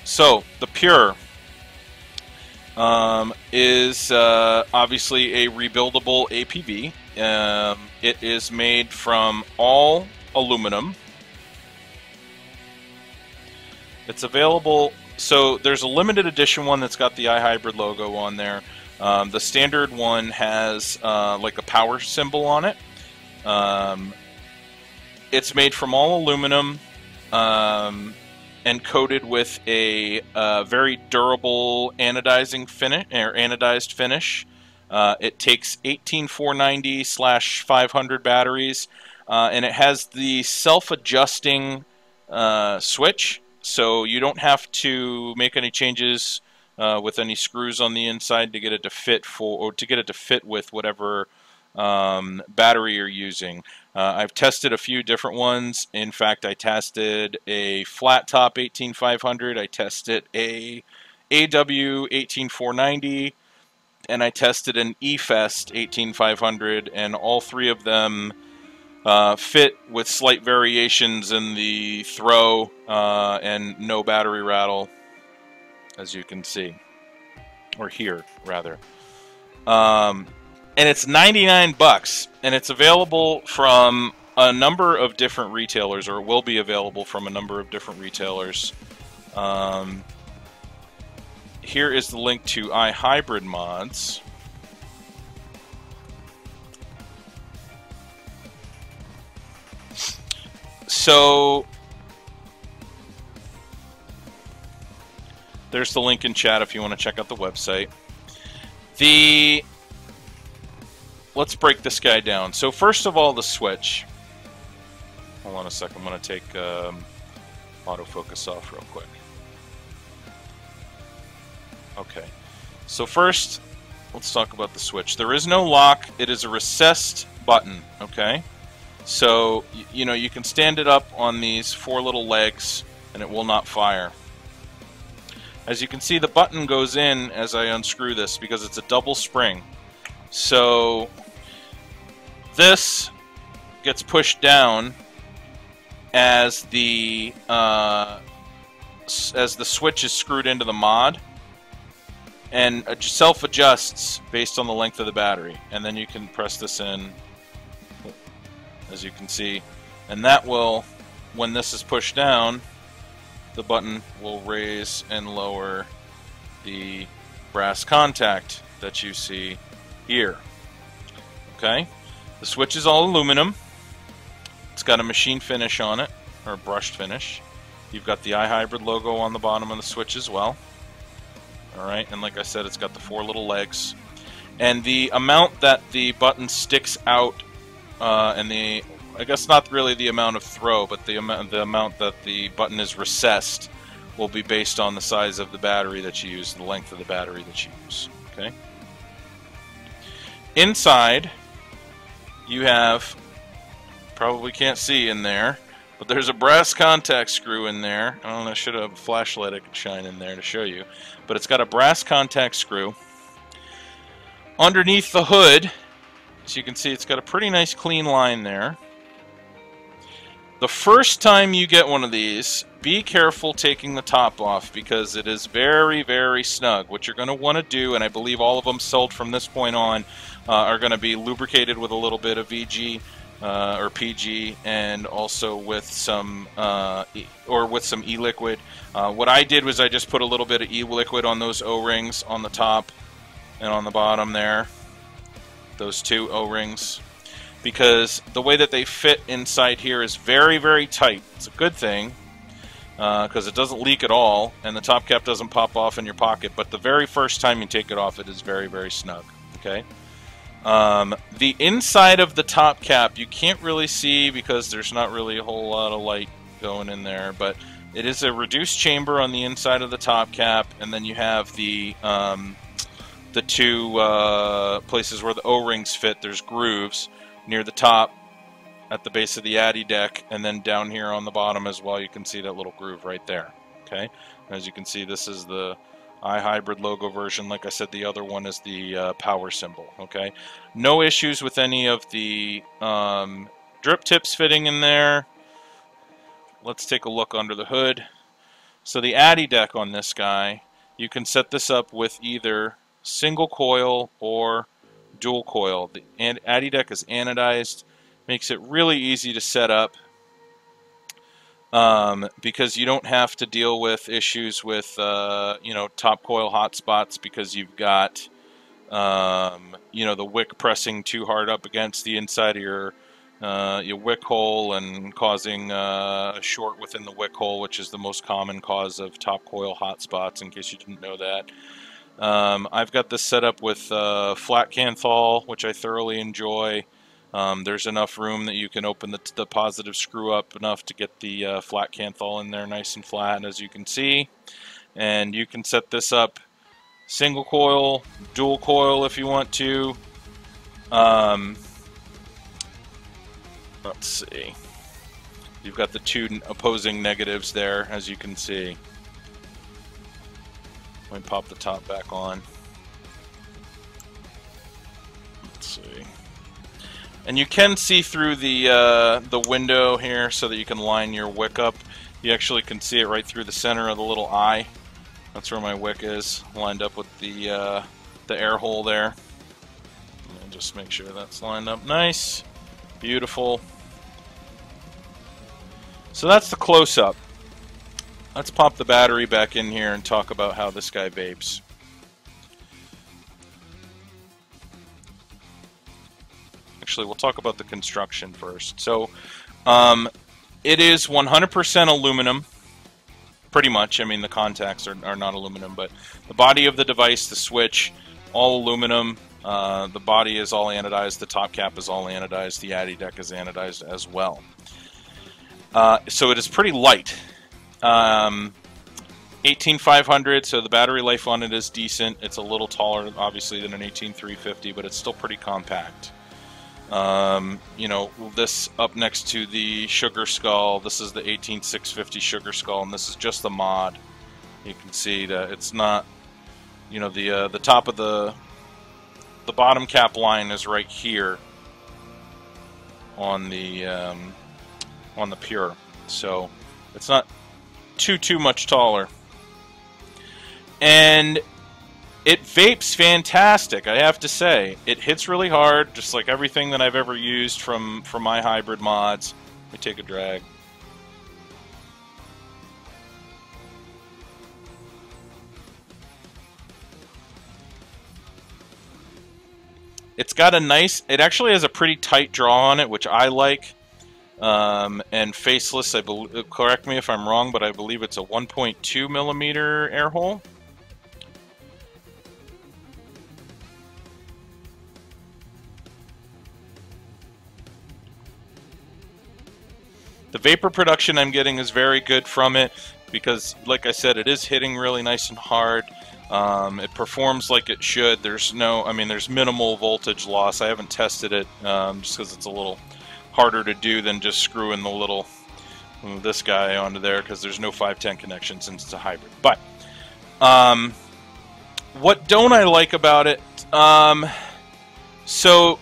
So the Pure is obviously a rebuildable APV. It is made from all aluminum. It's available, so there's a limited edition one that's got the iHybrid logo on there. The standard one has like a power symbol on it. It's made from all aluminum and coated with a very durable anodizing finish or anodized finish. It takes 18490/500 batteries, and it has the self-adjusting switch, so you don't have to make any changes with any screws on the inside to get it to fit with whatever battery you're using. I've tested a few different ones. In fact, I tested a flat top 18500, I tested a AW 18490, and I tested an eFest 18500, and all three of them fit with slight variations in the throw and no battery rattle, as you can see, or hear rather. And it's 99 bucks, and it's available from a number of different retailers, or it will be available from a number of different retailers. Here is the link to iHybrid mods. So there's the link in chat if you want to check out the website. Let's break this guy down. So first of all, the switch. Hold on a second. I'm going to take autofocus off real quick. Okay. So first, let's talk about the switch. There is no lock. It is a recessed button. Okay. So you know, you can stand it up on these four little legs, and it will not fire. As you can see, the button goes in as I unscrew this because it's a double spring. So this gets pushed down as the switch is screwed into the mod, and self-adjusts based on the length of the battery. And then you can press this in, as you can see, and that will, when this is pushed down, the button will raise and lower the brass contact that you see here. Okay, the switch is all aluminum. It's got a machine finish on it, or a brushed finish. You've got the iHybrid logo on the bottom of the switch as well. Alright, and like I said, it's got the four little legs. And the amount that the button sticks out, and I guess not really the amount of throw, but the amount that the button is recessed will be based on the size of the battery that you use, the length of the battery that you use. Okay. Inside, you have, probably can't see in there, but there's a brass contact screw in there. I don't know, I should have a flashlight I could shine in there to show you. But it's got a brass contact screw. Underneath the hood, as you can see, it's got a pretty nice clean line there. The first time you get one of these, be careful taking the top off because it is very, very snug. What you're going to want to do, and I believe all of them sold from this point on, are going to be lubricated with a little bit of VG or PG, and also with some e-liquid. What I did was I just put a little bit of e-liquid on those O-rings on the top and on the bottom there, those two O-rings, because the way that they fit inside here is very, very tight. It's a good thing because it doesn't leak at all, and the top cap doesn't pop off in your pocket, but the very first time you take it off, it is very, very snug. Okay. The inside of the top cap you can't really see because there's not really a whole lot of light going in there, but it is a reduced chamber on the inside of the top cap, and then you have the two places where the O-rings fit. There's grooves near the top at the base of the addy deck, and then down here on the bottom as well you can see that little groove right there. Okay, as you can see, this is the iHybrid logo version. Like I said, the other one is the power symbol. Okay, no issues with any of the drip tips fitting in there. Let's take a look under the hood. So the Addy deck on this guy, you can set this up with either single coil or dual coil. The Addy deck is anodized, makes it really easy to set up because you don't have to deal with issues with top coil hotspots because you've got the wick pressing too hard up against the inside of your wick hole and causing a short within the wick hole, which is the most common cause of top coil hotspots, in case you didn't know that. I've got this set up with flat canthal, which I thoroughly enjoy. There's enough room that you can open the positive screw up enough to get the flat canthal in there nice and flat, as you can see. And you can set this up single coil, dual coil if you want to. Let's see. You've got the two opposing negatives there, as you can see. Let me pop the top back on. Let's see. And you can see through the window here so that you can line your wick up. You actually can see it right through the center of the little eye. That's where my wick is, lined up with the air hole there. And just make sure that's lined up nice. Beautiful. So that's the close-up. Let's pop the battery back in here and talk about how this guy vapes. Actually, we'll talk about the construction first. So, it is 100% aluminum, pretty much. I mean, the contacts are not aluminum, but the body of the device, the switch, all aluminum. The body is all anodized. The top cap is all anodized. The Addy deck is anodized as well. So it is pretty light. 18500, so the battery life on it is decent. It's a little taller, obviously, than an 18350, but it's still pretty compact. This up next to the Sugar Skull, this is the 18650 Sugar Skull, and this is just the mod. You can see that it's not, the top of the bottom cap line is right here on the Pure, so it's not too much taller. And it vapes fantastic, I have to say. It hits really hard, just like everything that I've ever used from iHybrid mods. Let me take a drag. It's got it actually has a pretty tight draw on it, which I like. And faceless, correct me if I'm wrong, but I believe it's a 1.2 millimeter air hole. The vapor production I'm getting is very good from it because, like I said, it is hitting really nice and hard. It performs like it should. There's minimal voltage loss. I haven't tested it just because it's a little harder to do than just screwing this guy onto there, because there's no 510 connection since it's a hybrid. But what don't I like about it? So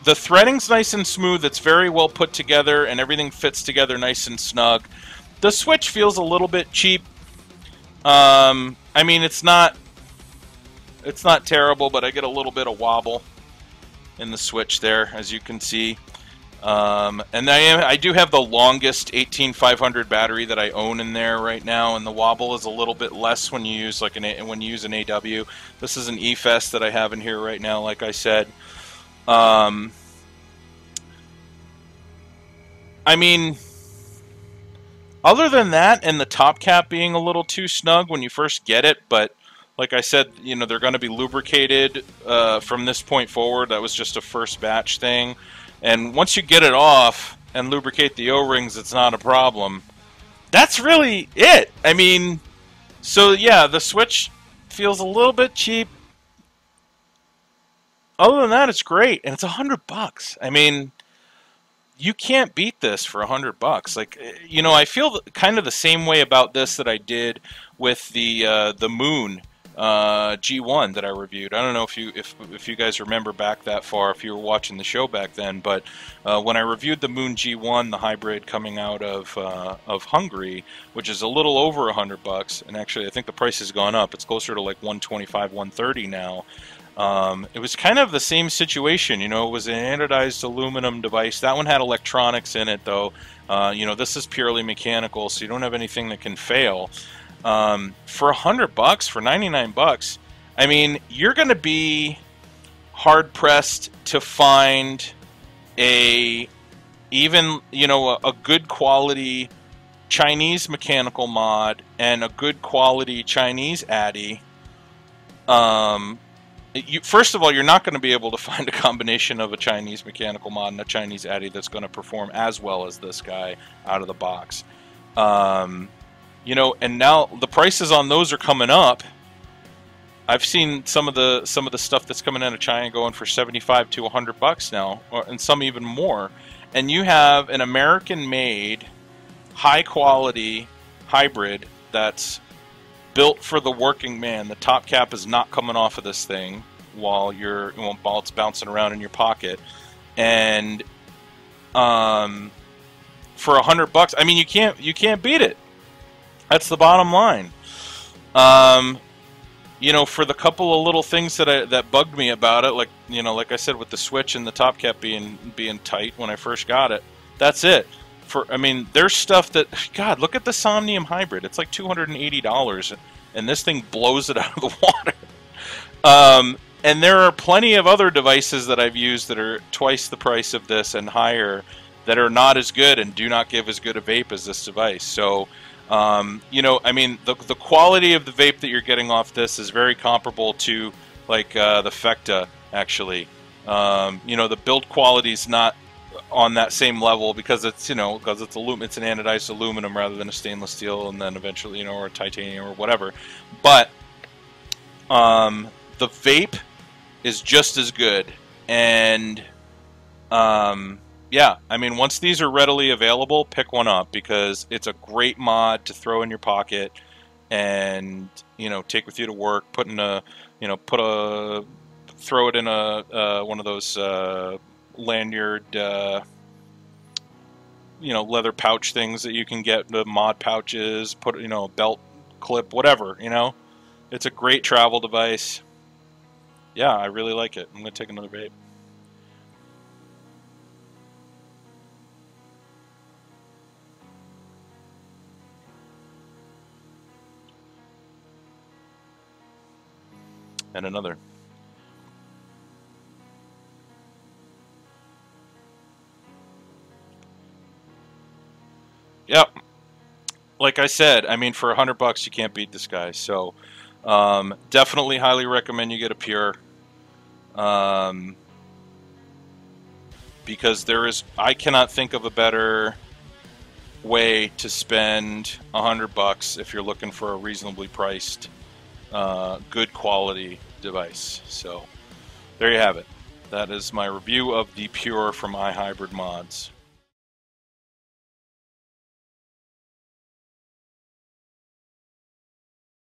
the threading's nice and smooth. It's very well put together, and everything fits together nice and snug. The switch feels a little bit cheap. I mean, it's not terrible, but I get a little bit of wobble in the switch there, as you can see. And I do have the longest 18500 battery that I own in there right now, and the wobble is a little bit less when you use when you use an AW. This is an eFest that I have in here right now, like I said. I mean, other than that, and the top cap being a little too snug when you first get it, but like I said, they're going to be lubricated from this point forward. That was just a first batch thing. And once you get it off and lubricate the O-rings, it's not a problem. That's really it. I mean, so yeah, the Switch feels a little bit cheap. Other than that, it's great, and it's $100. I mean, you can't beat this for $100. Like, I feel kind of the same way about this that I did with the Moon G1 that I reviewed. I don't know if you guys remember back that far, if you were watching the show back then, but when I reviewed the Moon G1, the hybrid coming out of Hungary, which is a little over $100, and actually I think the price has gone up. It's closer to like 125, 130 now. It was kind of the same situation, you know. It was an anodized aluminum device. That one had electronics in it, though. You know, this is purely mechanical, so you don't have anything that can fail. For $100, for 99 bucks, I mean, you're going to be hard pressed to find a good quality Chinese mechanical mod and a good quality Chinese addy. First of all, you're not going to be able to find a combination of a Chinese mechanical mod and a Chinese addy that's going to perform as well as this guy out of the box. You know, and now the prices on those are coming up. I've seen some of the stuff that's coming out of China going for 75 to 100 bucks now, and some even more. And you have an American-made, high-quality hybrid that's built for the working man. The top cap is not coming off of this thing while it's bouncing around in your pocket, and for $100, I mean, you can't beat it. That's the bottom line. You know, for the couple of little things that bugged me about it, like I said, with the switch and the top cap being tight when I first got it, that's it. I mean, there's stuff that, God, look at the Somnium Hybrid. It's like $280, and this thing blows it out of the water. And there are plenty of other devices that I've used that are twice the price of this and higher that are not as good and do not give as good a vape as this device. So, you know, I mean, the quality of the vape that you're getting off this is very comparable to, like, the Fecta, actually. You know, the build quality is not on that same level because it's, you know, it's it's an anodized aluminum rather than a stainless steel, and then eventually, you know, or titanium or whatever. But the vape is just as good, and yeah, I mean, once these are readily available, pick one up, because it's a great mod to throw in your pocket and, you know, take with you to work. Throw it in a one of those lanyard, you know, leather pouch things that you can get, the mod pouches. Put, you know, a belt clip, whatever. You know, it's a great travel device. Yeah, I really like it. I'm gonna take another vape. And another. Yep. Like I said, I mean, for $100 you can't beat this guy. So definitely highly recommend you get a Pure. Because I cannot think of a better way to spend $100 if you're looking for a reasonably priced, good quality device. So there you have it. That is my review of the Pure from iHybrid Mods.